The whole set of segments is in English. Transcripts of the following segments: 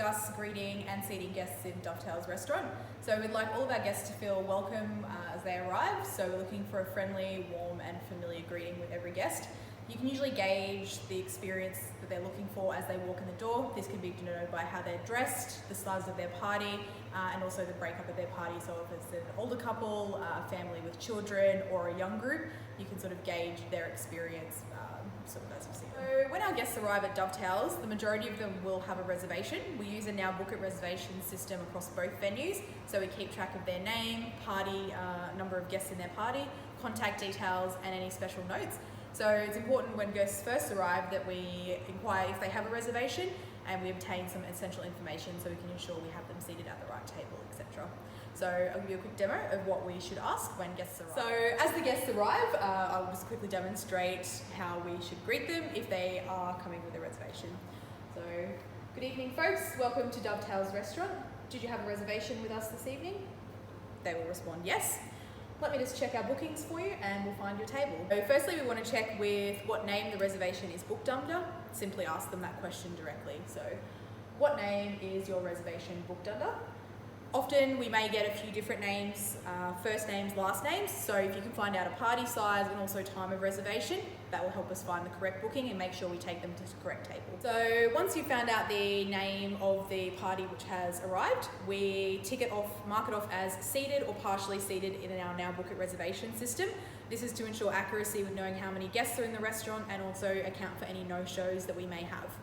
discuss greeting and seating guests in Dovetail's restaurant. So we'd like all of our guests to feel welcome as they arrive. So we're looking for a friendly, warm and familiar greeting with every guest. You can usually gauge the experience that they're looking for as they walk in the door. This can be denoted by how they're dressed, the size of their party, and also the breakup of their party. So if it's an older couple, a family with children, or a young group, you can sort of gauge their experience sort of as you see them. So when our guests arrive at Dovetail's, the majority of them will have a reservation. We use a now book it reservation system across both venues. So we keep track of their name, party, number of guests in their party, contact details, and any special notes. So it's important when guests first arrive that we inquire if they have a reservation and we obtain some essential information so we can ensure we have them seated at the right table, etc. So I'll give you a quick demo of what we should ask when guests arrive. So as the guests arrive, I'll just quickly demonstrate how we should greet them if they are coming with a reservation. So good evening folks, welcome to Dovetail's restaurant. Did you have a reservation with us this evening? They will respond yes. Let me just check our bookings for you and we'll find your table. So firstly, we want to check with what name the reservation is booked under. Simply ask them that question directly. So what name is your reservation booked under? Often we may get a few different names, first names, last names. So if you can find out a party size and also time of reservation, that will help us find the correct booking and make sure we take them to the correct table. So once you've found out the name of the party which has arrived, we tick it off, mark it off as seated or partially seated in our now book it reservation system. This is to ensure accuracy with knowing how many guests are in the restaurant and also account for any no-shows that we may have.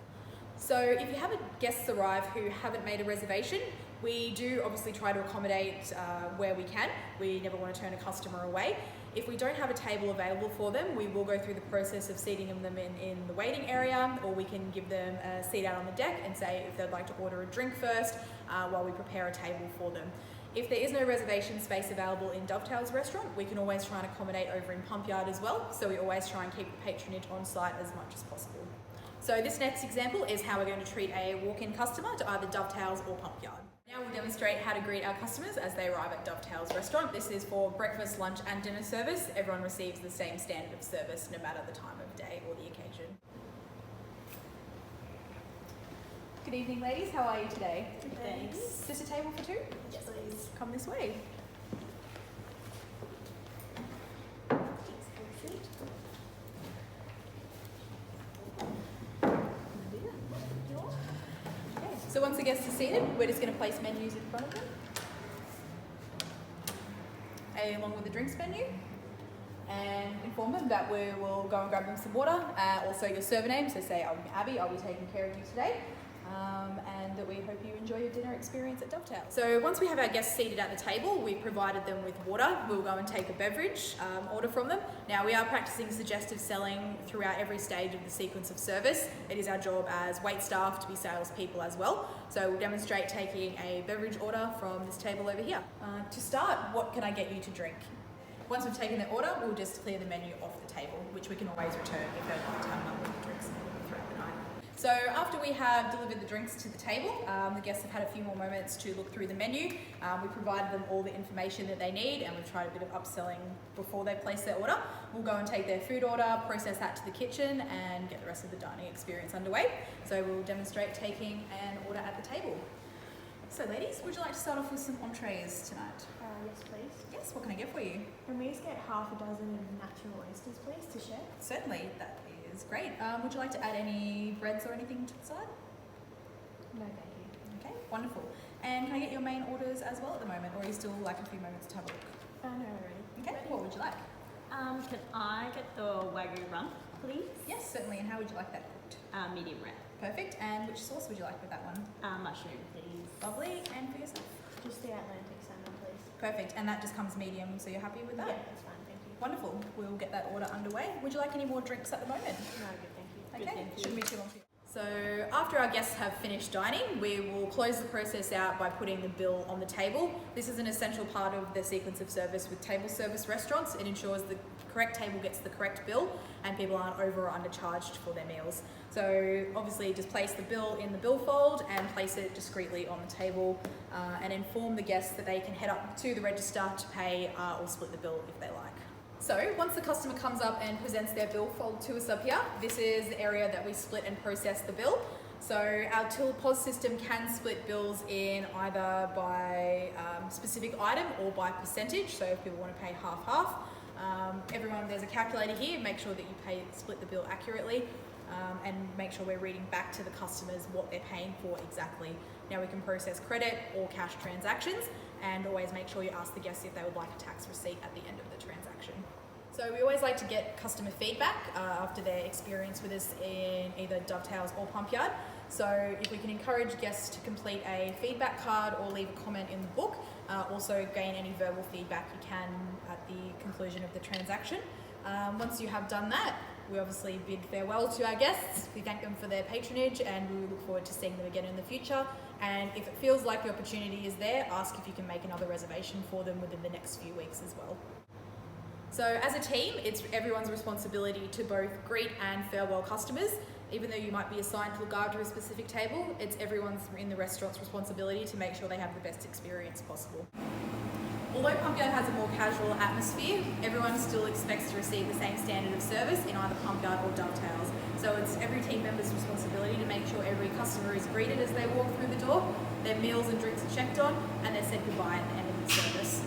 So if you have guests arrive who haven't made a reservation, we do obviously try to accommodate where we can. We never want to turn a customer away. If we don't have a table available for them, we will go through the process of seating them in the waiting area, or we can give them a seat out on the deck and say if they'd like to order a drink first while we prepare a table for them. If there is no reservation space available in Dovetail's restaurant, we can always try and accommodate over in Pump Yard as well, so we always try and keep the patronage on site as much as possible. So this next example is how we're going to treat a walk-in customer to either Dovetail's or Pump Yard. Now we'll demonstrate how to greet our customers as they arrive at Dovetail's restaurant. This is for breakfast, lunch and dinner service. Everyone receives the same standard of service no matter the time of day or the occasion. Good evening ladies, how are you today? Good, thanks. Just a table for two? Yes, please. Come this way. So once the guests are seated, we're just going to place menus in front of them, along with the drinks menu, and inform them that we will go and grab them some water, also your server name, so say I'm Abby, I'll be taking care of you today, and that we hope you enjoy your dinner experience at Dovetail. So once we have our guests seated at the table, we've provided them with water. We'll go and take a beverage order from them. Now we are practicing suggestive selling throughout every stage of the sequence of service. It is our job as wait staff to be salespeople as well. So we'll demonstrate taking a beverage order from this table over here. To start, what can I get you to drink? Once we've taken the order, we'll just clear the menu off the table, which we can always return if they'd like to have another of the drinks throughout the night. So after we have delivered the drinks to the table, the guests have had a few more moments to look through the menu. We provided them all the information that they need and we've tried a bit of upselling before they place their order. We'll go and take their food order, process that to the kitchen and get the rest of the dining experience underway. So we'll demonstrate taking an order at the table. So ladies, would you like to start off with some entrees tonight? Yes, please. Yes, what can I get for you? Can we just get half a dozen natural oysters, please, to share? Certainly, that is great. Would you like to add any breads or anything to the side? No, thank you. Okay, wonderful. And can I get your main orders as well at the moment, or are you still like a few moments to have a look? No, already. Okay, what would you like? Can I get the Wagyu rump, please? Yes, certainly. And how would you like that cooked? Medium rare. Perfect. And which sauce would you like with that one? Mushroom, please. Lovely. And for yourself? Just the Atlantic salmon, please. Perfect. And that just comes medium, so you're happy with that? Yeah, that's fine, thank you. Wonderful. We'll get that order underway. Would you like any more drinks at the moment? No, good, thank you. Okay, thank you. shouldn't be too long for you. So after our guests have finished dining, we will close the process out by putting the bill on the table. This is an essential part of the sequence of service with table service restaurants. It ensures the correct table gets the correct bill and people aren't over or undercharged for their meals. So obviously just place the bill in the bill fold and place it discreetly on the table and inform the guests that they can head up to the register to pay or split the bill if they like. So once the customer comes up and presents their bill fold to us up here, this is the area that we split and process the bill. So our till POS system can split bills in either by specific item or by percentage. So if people want to pay half-half, there's a calculator here. Make sure that you split the bill accurately, and make sure we're reading back to the customers what they're paying for exactly. Now we can process credit or cash transactions, and always make sure you ask the guests if they would like a tax receipt at the end of the transaction. So we always like to get customer feedback after their experience with us in either Dovetails or Pump Yard. So if we can encourage guests to complete a feedback card or leave a comment in the book, also gain any verbal feedback you can at the conclusion of the transaction. Once you have done that, we obviously bid farewell to our guests. We thank them for their patronage, and we look forward to seeing them again in the future. And if it feels like the opportunity is there, ask if you can make another reservation for them within the next few weeks as well. So as a team, it's everyone's responsibility to both greet and farewell customers. Even though you might be assigned to look after a specific table, it's everyone's in the restaurant's responsibility to make sure they have the best experience possible. Although Pump Yard has a more casual atmosphere, everyone still expects to receive the same standard of service in either Pump Yard or Dovetails. So it's every team member's responsibility to make sure every customer is greeted as they walk through the door, their meals and drinks are checked on, and they're said goodbye at the end of the service.